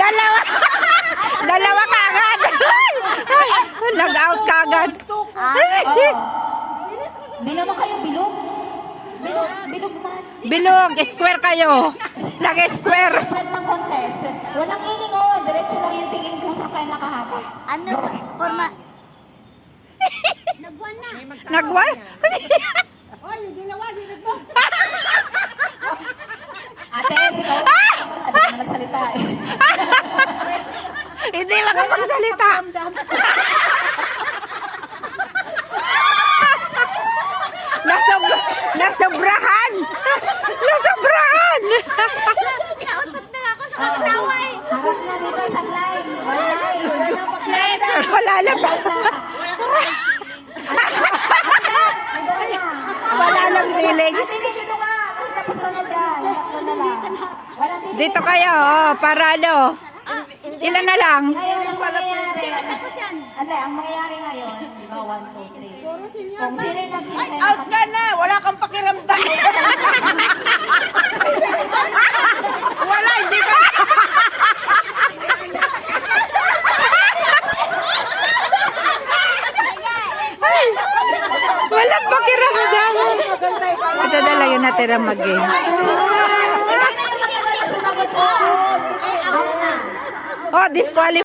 Dalawa. Dalawa kagad. Nag-out kagad. Bilog mo kayo, bilog. Bilog man. Bilog, square kayo. Nag-square. Spread ng konti. Spread. Walang iling oh. Diretso lang yung tingin kung saan kayo nakahabak. Ano? Forma. Nagwan na. Nagwan? Ate, ikaw. Ano na nagsalita eh. Hindi makapagsalita. Nasobrahan. Nasobrahan. Nautot na ako sa katawa eh. Harap na dito sa line. Line. Wala na pa. Wala nang feeling. Ate, dito ka. Tapos ka na dyan. Tatlo na lang. Walang titigil. Dito kayo, oh, para ano. Ilan na lang? Ngayon, ang mangyayari. Tapos yan. Ate, ang mangyayari ngayon. Diba, 1, 2, 3. Kung sino yung nag-insay. Out ka na! Wala kang pakiramdam! Wala, hindi ka! Walang pakiramdam. Ito na lang yung natirang mag-game. Oh, disqualified.